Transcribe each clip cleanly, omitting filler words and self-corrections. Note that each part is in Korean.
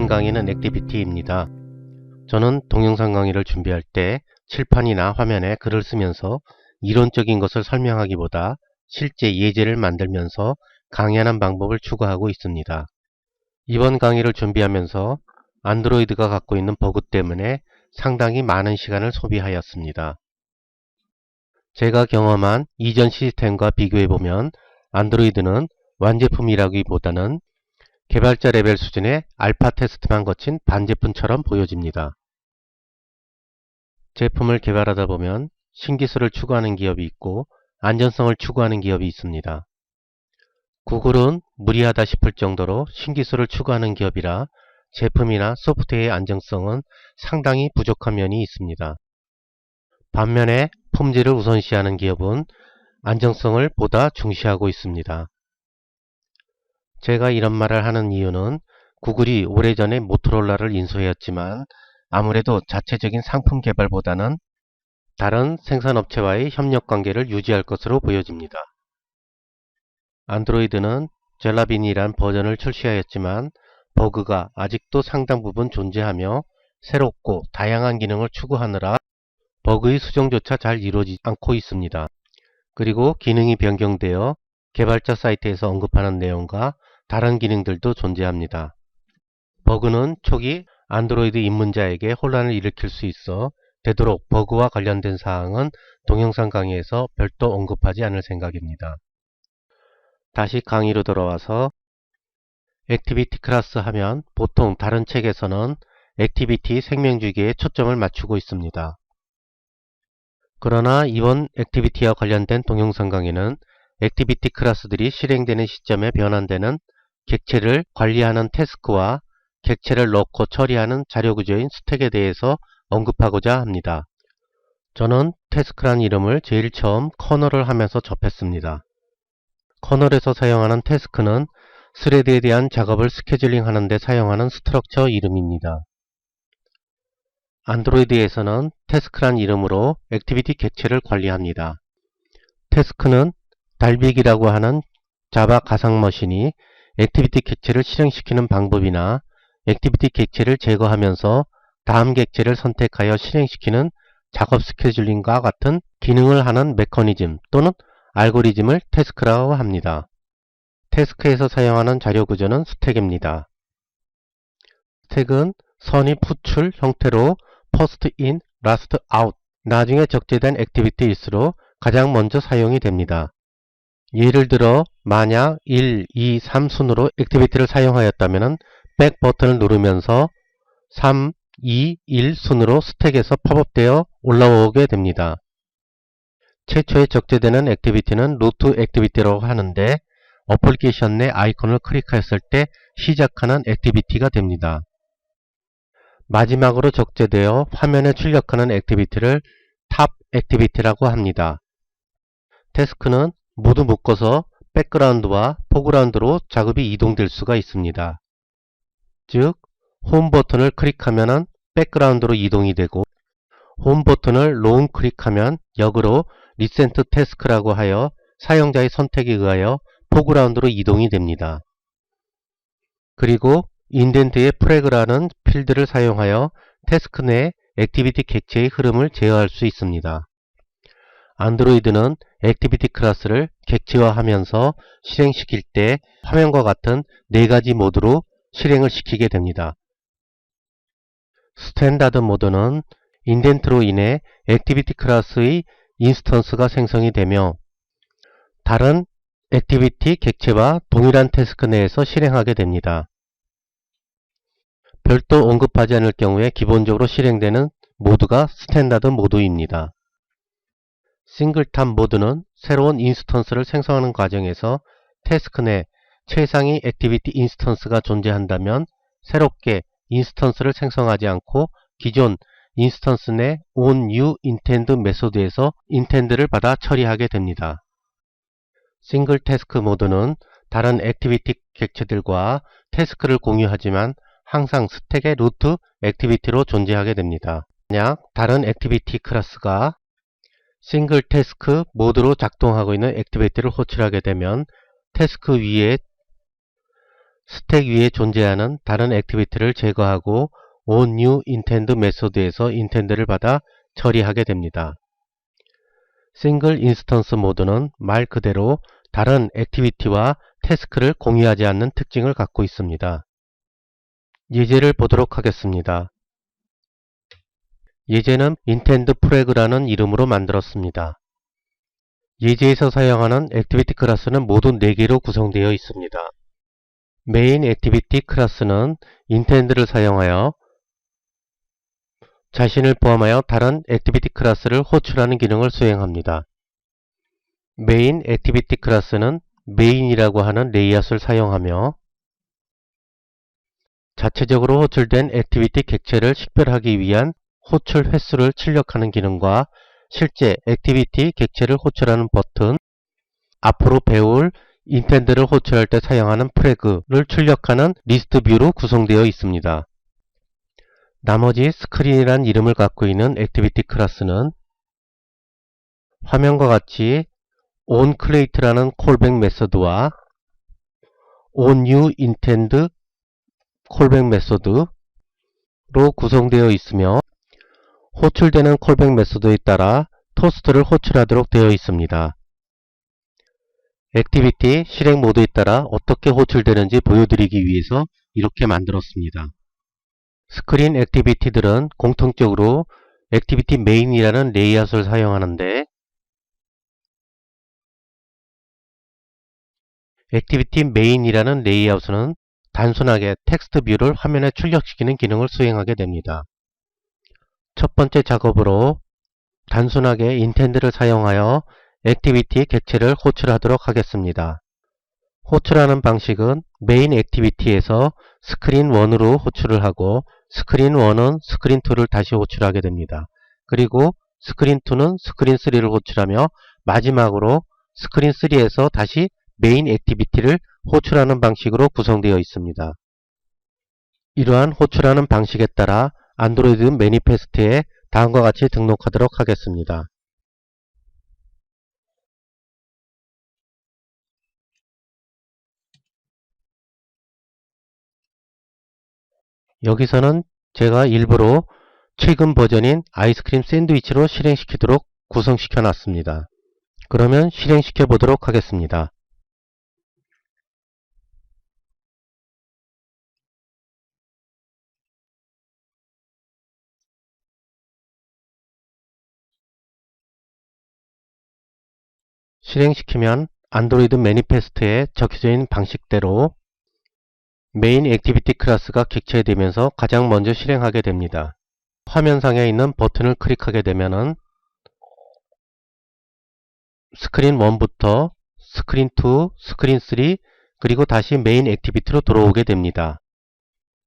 강의는 액티비티입니다. 저는 동영상 강의를 준비할 때 칠판이나 화면에 글을 쓰면서 이론적인 것을 설명하기보다 실제 예제를 만들면서 강의하는 방법을 추구하고 있습니다. 이번 강의를 준비하면서 안드로이드가 갖고 있는 버그 때문에 상당히 많은 시간을 소비하였습니다. 제가 경험한 이전 시스템과 비교해보면 안드로이드는 완제품이라기보다는 개발자 레벨 수준의 알파 테스트만 거친 반제품처럼 보여집니다. 제품을 개발하다 보면 신기술을 추구하는 기업이 있고 안전성을 추구하는 기업이 있습니다. 구글은 무리하다 싶을 정도로 신기술을 추구하는 기업이라 제품이나 소프트웨어의 안정성은 상당히 부족한 면이 있습니다. 반면에 품질을 우선시하는 기업은 안정성을 보다 중시하고 있습니다. 제가 이런 말을 하는 이유는 구글이 오래전에 모토로라를 인수하였지만 아무래도 자체적인 상품 개발보다는 다른 생산업체와의 협력관계를 유지할 것으로 보여집니다. 안드로이드는 젤라빈이란 버전을 출시하였지만 버그가 아직도 상당 부분 존재하며 새롭고 다양한 기능을 추구하느라 버그의 수정조차 잘 이루어지지 않고 있습니다. 그리고 기능이 변경되어 개발자 사이트에서 언급하는 내용과 다른 기능들도 존재합니다. 버그는 초기 안드로이드 입문자에게 혼란을 일으킬 수 있어 되도록 버그와 관련된 사항은 동영상 강의에서 별도 언급하지 않을 생각입니다. 다시 강의로 돌아와서 액티비티 클래스 하면 보통 다른 책에서는 액티비티 생명주기에 초점을 맞추고 있습니다. 그러나 이번 액티비티와 관련된 동영상 강의는 액티비티 클래스들이 실행되는 시점에 변환되는 객체를 관리하는 태스크와 객체를 넣고 처리하는 자료구조인 스택에 대해서 언급하고자 합니다. 저는 태스크란 이름을 제일 처음 커널을 하면서 접했습니다. 커널에서 사용하는 태스크는 스레드에 대한 작업을 스케줄링 하는 데 사용하는 스트럭처 이름입니다. 안드로이드에서는 태스크란 이름으로 액티비티 객체를 관리합니다. 태스크는 달빅이라고 하는 자바 가상 머신이 액티비티 객체를 실행시키는 방법이나 액티비티 객체를 제거하면서 다음 객체를 선택하여 실행시키는 작업 스케줄링과 같은 기능을 하는 메커니즘 또는 알고리즘을 태스크라고 합니다. 태스크에서 사용하는 자료 구조는 스택입니다. 스택은 선의 푸출 형태로 first in, last out, 나중에 적재된 액티비티일수록 가장 먼저 사용이 됩니다. 예를 들어 만약 1, 2, 3 순으로 액티비티를 사용하였다면 백 버튼을 누르면서 3, 2, 1 순으로 스택에서 팝업되어 올라오게 됩니다. 최초에 적재되는 액티비티는 루트 액티비티라고 하는데 어플리케이션 내 아이콘을 클릭하였을 때 시작하는 액티비티가 됩니다. 마지막으로 적재되어 화면에 출력하는 액티비티를 탑 액티비티라고 합니다. 태스크는 모두 묶어서 백그라운드와 포그라운드로 작업이 이동될 수가 있습니다. 즉, 홈 버튼을 클릭하면 백그라운드로 이동이 되고 홈 버튼을 롱 클릭하면 역으로 리센트 태스크라고 하여 사용자의 선택에 의하여 포그라운드로 이동이 됩니다. 그리고 인덴트의 프래그라는 필드를 사용하여 태스크 내 액티비티 객체의 흐름을 제어할 수 있습니다. 안드로이드는 액티비티 클래스를 객체화하면서 실행시킬 때 화면과 같은 4가지 모드로 실행을 시키게 됩니다. 스탠다드 모드는 인덴트로 인해 액티비티 클래스의 인스턴스가 생성이 되며 다른 액티비티 객체와 동일한 태스크 내에서 실행하게 됩니다. 별도 언급하지 않을 경우에 기본적으로 실행되는 모드가 스탠다드 모드입니다. 싱글탑 모드는 새로운 인스턴스를 생성하는 과정에서 태스크 내 최상위 액티비티 인스턴스가 존재한다면 새롭게 인스턴스를 생성하지 않고 기존 인스턴스 내 onNewIntend 메소드에서 intend를 받아 처리하게 됩니다. 싱글 태스크 모드는 다른 액티비티 객체들과 태스크를 공유하지만 항상 스택의 루트 액티비티로 존재하게 됩니다. 만약 다른 액티비티 클래스가 싱글 태스크 모드로 작동하고 있는 액티비티를 호출하게 되면 태스크 위에 스택 위에 존재하는 다른 액티비티를 제거하고 onNewIntend 메소드에서 intend를 받아 처리하게 됩니다. 싱글 인스턴스 모드는 말 그대로 다른 액티비티와 태스크를 공유하지 않는 특징을 갖고 있습니다. 예제를 보도록 하겠습니다. 예제는 intend flag라는 이름으로 만들었습니다. 예제에서 사용하는 액티비티 클래스는 모두 4개로 구성되어 있습니다. 메인 액티비티 클래스는 intend를 사용하여 자신을 포함하여 다른 액티비티 클래스를 호출하는 기능을 수행합니다. 메인 액티비티 클래스는 메인이라고 하는 레이아웃을 사용하며 자체적으로 호출된 액티비티 객체를 식별하기 위한 호출 횟수를 출력하는 기능과 실제 액티비티 객체를 호출하는 버튼, 앞으로 배울 intend를 호출할 때 사용하는 플래그를 출력하는 리스트 뷰로 구성되어 있습니다. 나머지 스크린이란 이름을 갖고 있는 액티비티 클래스는 화면과 같이 onCreate라는 콜백 메소드와 onNewIntend 콜백 메소드로 구성되어 있으며 호출되는 콜백 메소드에 따라 토스트를 호출하도록 되어 있습니다. 액티비티 실행 모드에 따라 어떻게 호출되는지 보여드리기 위해서 이렇게 만들었습니다. 스크린 액티비티들은 공통적으로 액티비티 메인이라는 레이아웃을 사용하는데 액티비티 메인이라는 레이아웃은 단순하게 텍스트 뷰를 화면에 출력시키는 기능을 수행하게 됩니다. 첫 번째 작업으로 단순하게 intend를 사용하여 액티비티 객체를 호출하도록 하겠습니다. 호출하는 방식은 메인 액티비티에서 스크린 1으로 호출을 하고 스크린 1은 스크린 2를 다시 호출하게 됩니다. 그리고 스크린 2는 스크린 3를 호출하며 마지막으로 스크린 3에서 다시 메인 액티비티를 호출하는 방식으로 구성되어 있습니다. 이러한 호출하는 방식에 따라 안드로이드 매니페스트에 다음과 같이 등록하도록 하겠습니다. 여기서는 제가 일부러 최근 버전인 아이스크림 샌드위치로 실행시키도록 구성시켜 놨습니다. 그러면 실행시켜 보도록 하겠습니다. 실행시키면 안드로이드 매니페스트에 적혀져 있는 방식대로 메인 액티비티 클래스가 객체되면서 가장 먼저 실행하게 됩니다. 화면상에 있는 버튼을 클릭하게 되면은 스크린 1부터 스크린 2, 스크린 3, 그리고 다시 메인 액티비티로 들어오게 됩니다.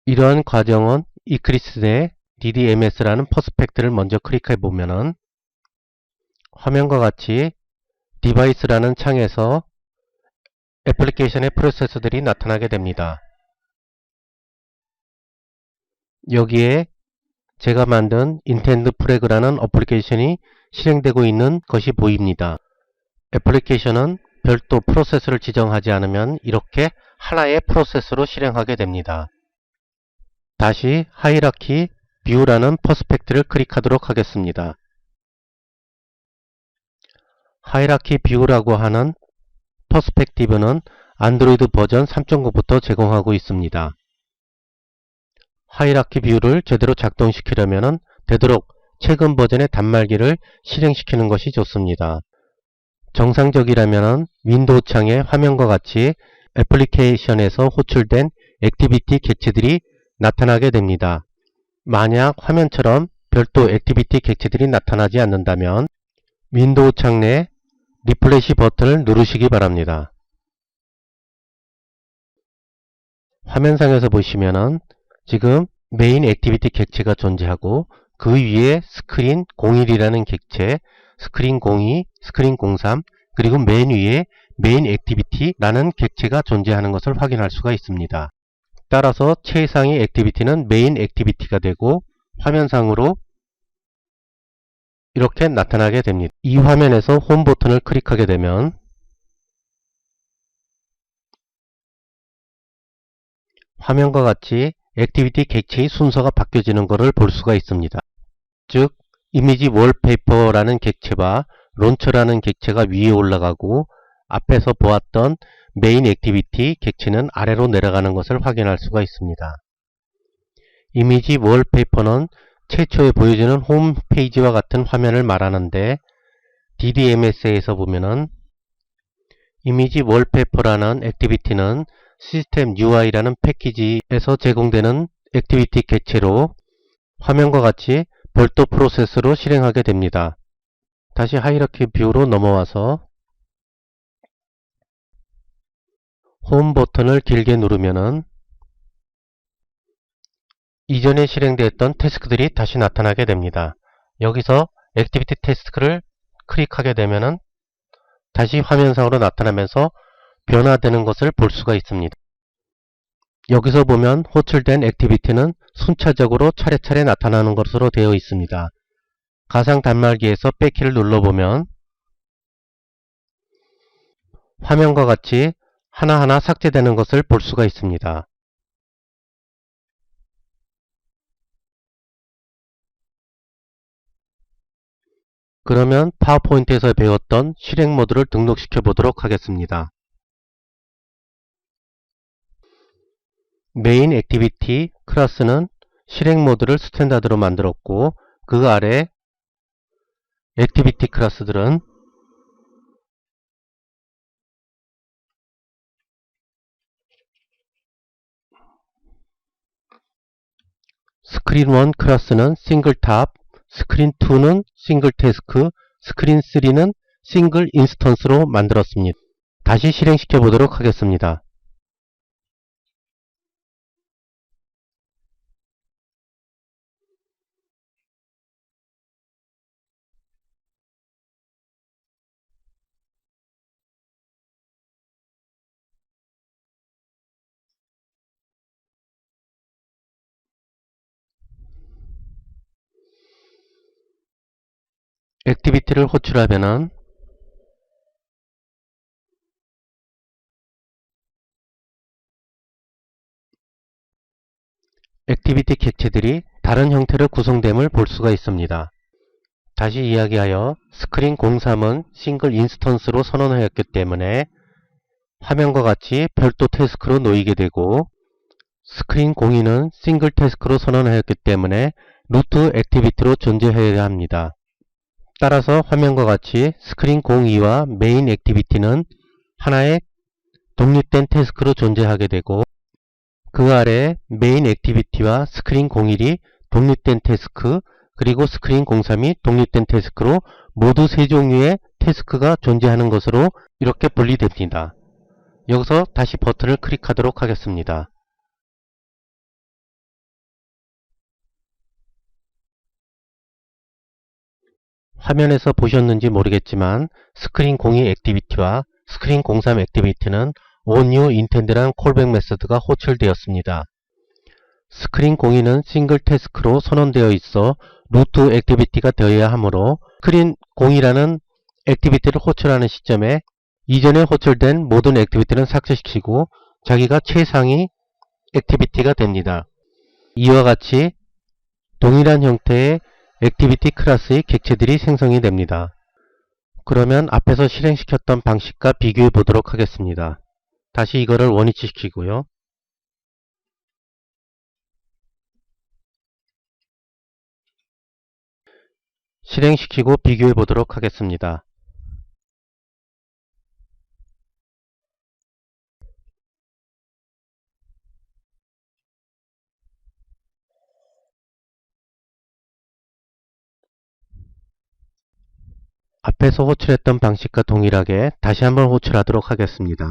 이러한 과정은 이클립스 내 DDMS라는 퍼스펙트를 먼저 클릭해 보면은 화면과 같이 디바이스라는 창에서 애플리케이션의 프로세서들이 나타나게 됩니다. 여기에 제가 만든 intend flag라는 어플리케이션이 실행되고 있는 것이 보입니다. 애플리케이션은 별도 프로세서를 지정하지 않으면 이렇게 하나의 프로세서로 실행하게 됩니다. 다시 하이라키 뷰라는 퍼스펙트를 클릭하도록 하겠습니다. 하이라키 뷰라고 하는 퍼스펙티브는 안드로이드 버전 3.9부터 제공하고 있습니다. 하이라키 뷰를 제대로 작동시키려면 되도록 최근 버전의 단말기를 실행시키는 것이 좋습니다. 정상적이라면 윈도우 창의 화면과 같이 애플리케이션에서 호출된 액티비티 객체들이 나타나게 됩니다. 만약 화면처럼 별도 액티비티 객체들이 나타나지 않는다면 윈도우 창 내 리플래시 버튼을 누르시기 바랍니다. 화면상에서 보시면은 지금 메인 액티비티 객체가 존재하고 그 위에 스크린 01이라는 객체, 스크린 02, 스크린 03, 그리고 맨 위에 메인 액티비티라는 객체가 존재하는 것을 확인할 수가 있습니다. 따라서 최상위 액티비티는 메인 액티비티가 되고 화면상으로 이렇게 나타나게 됩니다. 이 화면에서 홈 버튼을 클릭하게 되면 화면과 같이 액티비티 객체의 순서가 바뀌어지는 것을 볼 수가 있습니다. 즉, 이미지 월페이퍼라는 객체와 론처라는 객체가 위에 올라가고 앞에서 보았던 메인 액티비티 객체는 아래로 내려가는 것을 확인할 수가 있습니다. 이미지 월페이퍼는 최초에 보여지는 홈페이지와 같은 화면을 말하는데 DDMS에서 보면은 이미지 월페이퍼라는 액티비티는 시스템 UI라는 패키지에서 제공되는 액티비티 객체로 화면과 같이 별도 프로세스로 실행하게 됩니다. 다시 하이라키 뷰로 넘어와서 홈 버튼을 길게 누르면은 이전에 실행되었던 태스크들이 다시 나타나게 됩니다. 여기서 액티비티 태스크를 클릭하게 되면은 다시 화면상으로 나타나면서 변화되는 것을 볼 수가 있습니다. 여기서 보면 호출된 액티비티는 순차적으로 차례차례 나타나는 것으로 되어 있습니다. 가상 단말기에서 백키를 눌러보면 화면과 같이 하나하나 삭제되는 것을 볼 수가 있습니다. 그러면 파워포인트에서 배웠던 실행 모드를 등록시켜 보도록 하겠습니다. 메인 액티비티 클래스는 실행 모드를 스탠다드로 만들었고 그 아래 액티비티 클래스들은 스크린1 클래스는 싱글 탑, 스크린2는 싱글 태스크, 스크린3는 싱글 인스턴스로 만들었습니다. 다시 실행시켜 보도록 하겠습니다. 액티비티를 호출하면은 액티비티 객체들이 다른 형태로 구성됨을 볼 수가 있습니다. 다시 이야기하여 스크린 03은 싱글 인스턴스로 선언하였기 때문에 화면과 같이 별도 태스크로 놓이게 되고 스크린 02는 싱글 태스크로 선언하였기 때문에 루트 액티비티로 존재해야 합니다. 따라서 화면과 같이 스크린 02와 메인 액티비티는 하나의 독립된 태스크로 존재하게 되고 그 아래 메인 액티비티와 스크린 01이 독립된 태스크 그리고 스크린 03이 독립된 태스크로 모두 세 종류의 태스크가 존재하는 것으로 이렇게 분리됩니다. 여기서 다시 버튼을 클릭하도록 하겠습니다. 화면에서 보셨는지 모르겠지만 스크린 02 액티비티와 스크린 03 액티비티는 onNew intend란 콜백 메서드가 호출되었습니다. 스크린 02는 싱글 태스크로 선언되어 있어 루트 액티비티가 되어야 하므로 스크린 02라는 액티비티를 호출하는 시점에 이전에 호출된 모든 액티비티는 삭제시키고 자기가 최상위 액티비티가 됩니다. 이와 같이 동일한 형태의 액티비티 클래스의 객체들이 생성이 됩니다. 그러면 앞에서 실행시켰던 방식과 비교해 보도록 하겠습니다. 다시 이거를 원위치시키고요. 실행시키고 비교해 보도록 하겠습니다. 앞에서 호출했던 방식과 동일하게 다시 한번 호출하도록 하겠습니다.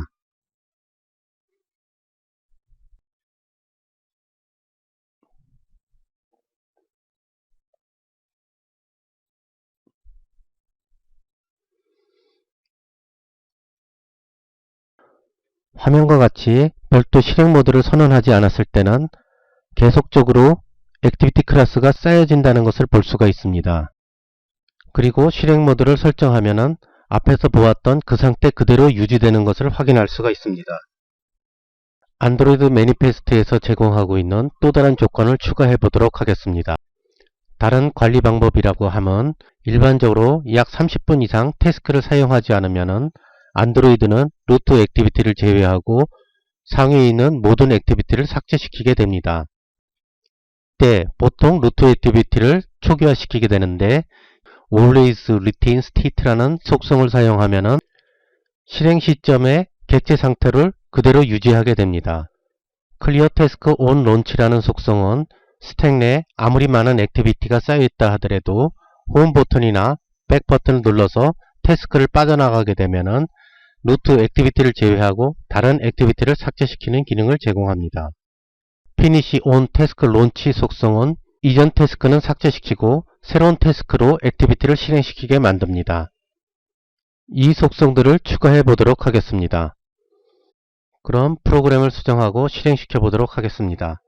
화면과 같이 별도 실행 모드를 선언하지 않았을 때는 계속적으로 액티비티 클래스가 쌓여진다는 것을 볼 수가 있습니다. 그리고 실행 모드를 설정하면은 앞에서 보았던 그 상태 그대로 유지되는 것을 확인할 수가 있습니다. 안드로이드 매니페스트에서 제공하고 있는 또 다른 조건을 추가해 보도록 하겠습니다. 다른 관리 방법이라고 하면 일반적으로 약 30분 이상 태스크를 사용하지 않으면 안드로이드는 루트 액티비티를 제외하고 상위에 있는 모든 액티비티를 삭제시키게 됩니다. 이때 보통 루트 액티비티를 초기화시키게 되는데 always retain state라는 속성을 사용하면 실행 시점에 객체 상태를 그대로 유지하게 됩니다. clear task on launch라는 속성은 스택 내에 아무리 많은 액티비티가 쌓여있다 하더라도 홈 버튼이나 백 버튼을 눌러서 태스크를 빠져나가게 되면 루트 액티비티를 제외하고 다른 액티비티를 삭제시키는 기능을 제공합니다. finish on task launch 속성은 이전 태스크는 삭제시키고 새로운 태스크로 액티비티를 실행시키게 만듭니다. 이 속성들을 추가해 보도록 하겠습니다. 그럼 프로그램을 수정하고 실행시켜 보도록 하겠습니다.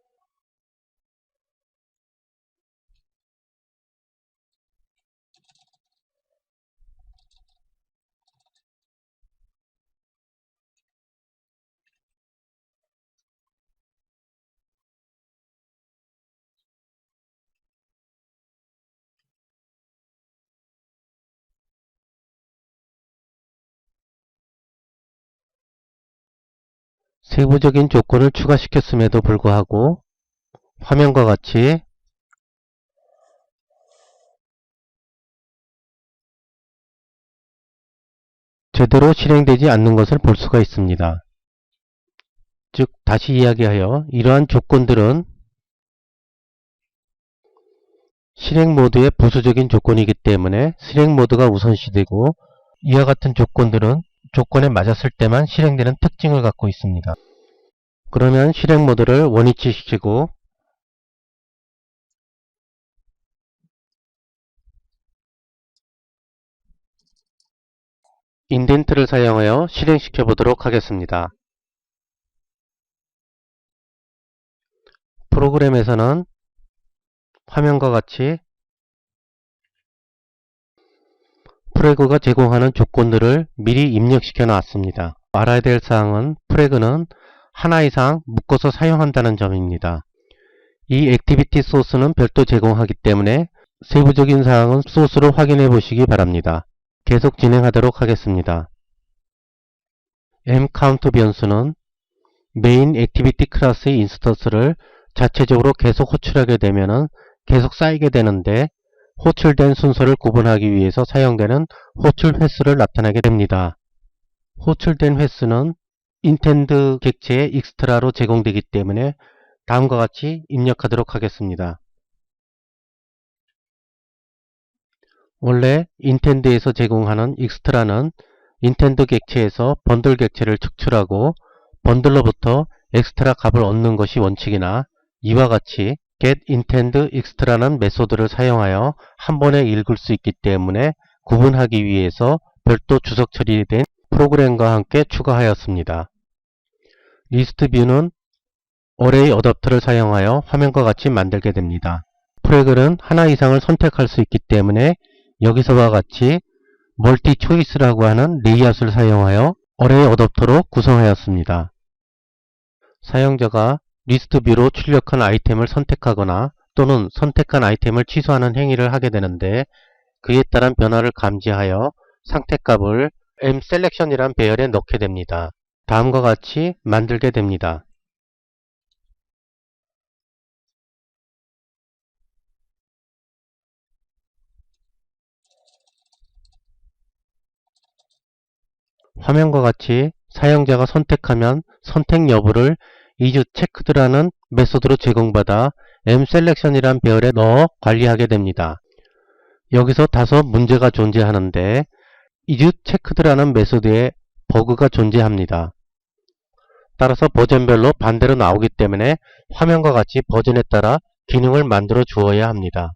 세부적인 조건을 추가시켰음에도 불구하고 화면과 같이 제대로 실행되지 않는 것을 볼 수가 있습니다. 즉 다시 이야기하여 이러한 조건들은 실행 모드의 부수적인 조건이기 때문에 실행 모드가 우선시되고 이와 같은 조건들은 조건에 맞았을 때만 실행되는 특징을 갖고 있습니다. 그러면 실행 모드를 원위치시키고 인덴트를 사용하여 실행시켜 보도록 하겠습니다. 프로그램에서는 화면과 같이 프레그가 제공하는 조건들을 미리 입력시켜 놨습니다. 알아야 될 사항은 프레그는 하나 이상 묶어서 사용한다는 점입니다. 이 액티비티 소스는 별도 제공하기 때문에 세부적인 사항은 소스로 확인해 보시기 바랍니다. 계속 진행하도록 하겠습니다. mCount 변수는 메인 액티비티 클래스의 인스턴스를 자체적으로 계속 호출하게 되면 계속 쌓이게 되는데 호출된 순서를 구분하기 위해서 사용되는 호출 횟수를 나타내게 됩니다. 호출된 횟수는 인텐드 객체의 익스트라로 제공되기 때문에 다음과 같이 입력하도록 하겠습니다. 원래 인텐드에서 제공하는 익스트라는 인텐드 객체에서 번들 객체를 축출하고 번들로부터 엑스트라 값을 얻는 것이 원칙이나 이와 같이 getIntendExtra라는 메소드를 사용하여 한 번에 읽을 수 있기 때문에 구분하기 위해서 별도 주석 처리된 프로그램과 함께 추가하였습니다. 리스트뷰는 어레이 어댑터를 사용하여 화면과 같이 만들게 됩니다. 프레글은 하나 이상을 선택할 수 있기 때문에 여기서와 같이 멀티 초이스라고 하는 레이아웃을 사용하여 어레이 어댑터로 구성하였습니다. 사용자가 리스트뷰로 출력한 아이템을 선택하거나 또는 선택한 아이템을 취소하는 행위를 하게 되는데 그에 따른 변화를 감지하여 상태값을 mSelection이란 배열에 넣게 됩니다. 다음과 같이 만들게 됩니다. 화면과 같이 사용자가 선택하면 선택 여부를 isChecked라는 메소드로 제공받아 mSelection이란 배열에 넣어 관리하게 됩니다. 여기서 다소 문제가 존재하는데 isChecked라는 메소드에 버그가 존재합니다. 따라서 버전별로 반대로 나오기 때문에 화면과 같이 버전에 따라 기능을 만들어 주어야 합니다.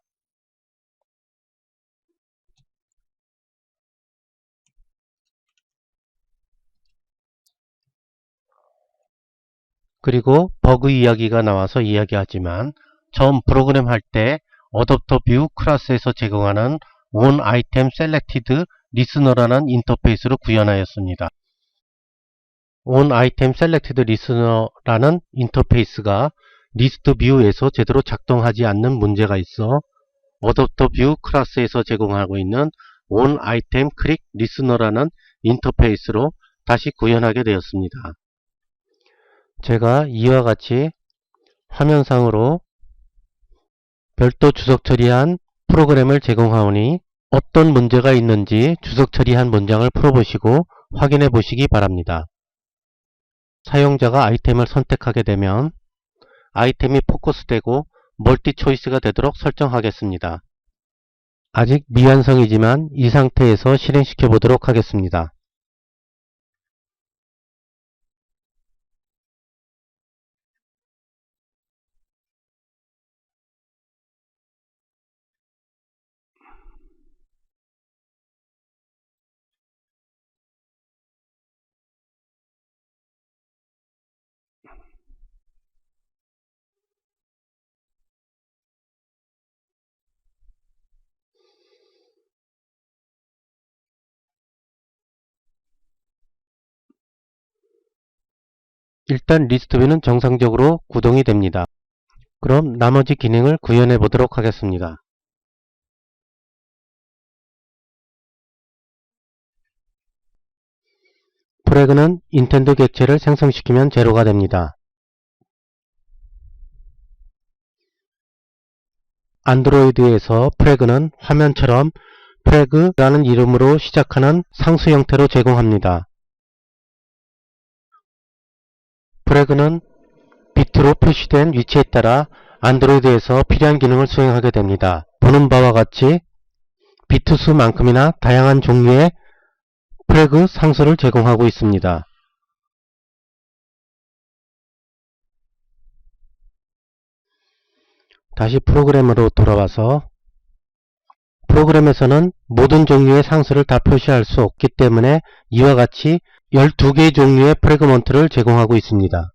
그리고 버그 이야기가 나와서 이야기하지만 처음 프로그램 할 때 어댑터 뷰 클래스에서 제공하는 One Item Selected Listener라는 인터페이스로 구현하였습니다. onItemSelectedListener라는 인터페이스가 리스트 뷰에서 제대로 작동하지 않는 문제가 있어 어댑터뷰 클래스에서 제공하고 있는 onItemClickListener라는 인터페이스로 다시 구현하게 되었습니다. 제가 이와 같이 화면상으로 별도 주석 처리한 프로그램을 제공하오니 어떤 문제가 있는지 주석 처리한 문장을 풀어보시고 확인해 보시기 바랍니다. 사용자가 아이템을 선택하게 되면 아이템이 포커스되고 멀티 초이스가 되도록 설정하겠습니다. 아직 미완성이지만 이 상태에서 실행시켜 보도록 하겠습니다. 일단 리스트뷰는 정상적으로 구동이 됩니다. 그럼 나머지 기능을 구현해 보도록 하겠습니다. 프래그는 인텐드 객체를 생성시키면 제로가 됩니다. 안드로이드에서 프래그는 화면처럼 프래그라는 이름으로 시작하는 상수 형태로 제공합니다. 프래그는 비트로 표시된 위치에 따라 안드로이드에서 필요한 기능을 수행하게 됩니다. 보는 바와 같이 비트 수만큼이나 다양한 종류의 프래그 상수를 제공하고 있습니다. 다시 프로그램으로 돌아와서 프로그램에서는 모든 종류의 상수를 다 표시할 수 없기 때문에 이와 같이 12개의 종류의 프래그먼트를 제공하고 있습니다.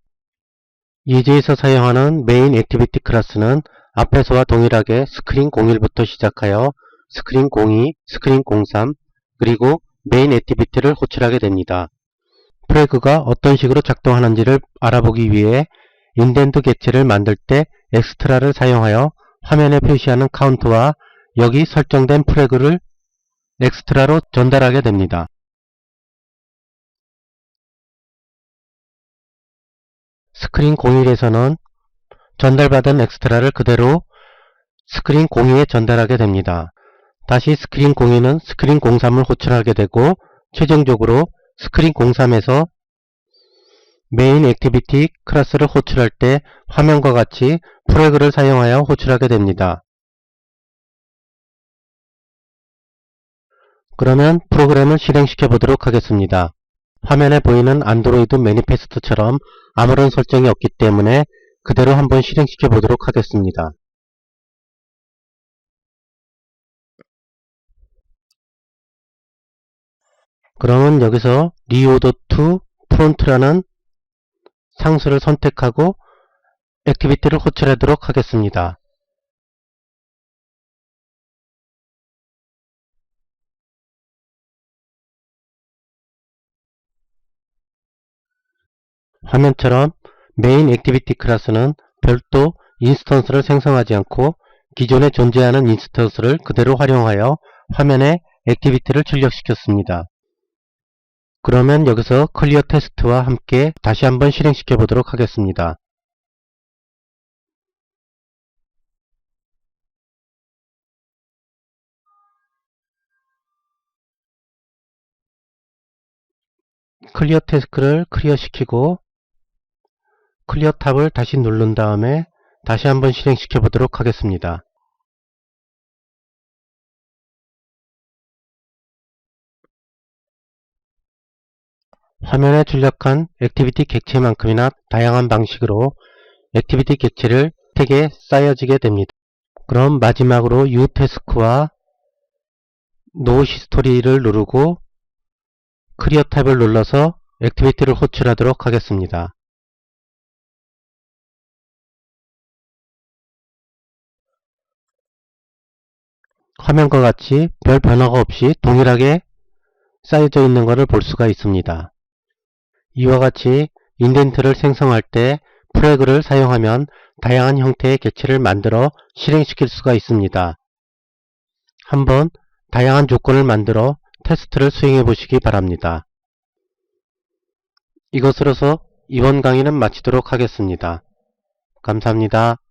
예제에서 사용하는 메인 액티비티 클래스는 앞에서와 동일하게 스크린 01부터 시작하여 스크린 02, 스크린 03, 그리고 메인 액티비티를 호출하게 됩니다. 프래그가 어떤 식으로 작동하는지를 알아보기 위해 인덴트 객체를 만들 때 엑스트라를 사용하여 화면에 표시하는 카운트와 여기 설정된 프래그를 엑스트라로 전달하게 됩니다. 스크린 01에서는 전달받은 엑스트라를 그대로 스크린 02에 전달하게 됩니다. 다시 스크린 02는 스크린 03을 호출하게 되고 최종적으로 스크린 03에서 메인 액티비티 클래스를 호출할 때 화면과 같이 프래그를 사용하여 호출하게 됩니다. 그러면 프로그램을 실행시켜 보도록 하겠습니다. 화면에 보이는 안드로이드 매니페스트처럼 아무런 설정이 없기 때문에 그대로 한번 실행시켜 보도록 하겠습니다. 그러면 여기서 reorder to front라는 상수를 선택하고 액티비티를 호출하도록 하겠습니다. 화면처럼 메인 액티비티 클래스는 별도 인스턴스를 생성하지 않고 기존에 존재하는 인스턴스를 그대로 활용하여 화면에 액티비티를 출력시켰습니다. 그러면 여기서 클리어 테스트와 함께 다시 한번 실행시켜 보도록 하겠습니다. 클리어 태스크를 클리어 시키고 클리어 탑을 다시 누른 다음에 다시 한번 실행시켜 보도록 하겠습니다. 화면에 출력한 액티비티 객체만큼이나 다양한 방식으로 액티비티 객체를 택에 쌓여지게 됩니다. 그럼 마지막으로 U 태스크와 No History를 누르고 클리어 탑을 눌러서 액티비티를 호출하도록 하겠습니다. 화면과 같이 별 변화가 없이 동일하게 쌓여져 있는 것을 볼 수가 있습니다. 이와 같이 인덴트를 생성할 때 프레그를 사용하면 다양한 형태의 객체를 만들어 실행시킬 수가 있습니다. 한번 다양한 조건을 만들어 테스트를 수행해 보시기 바랍니다. 이것으로서 이번 강의는 마치도록 하겠습니다. 감사합니다.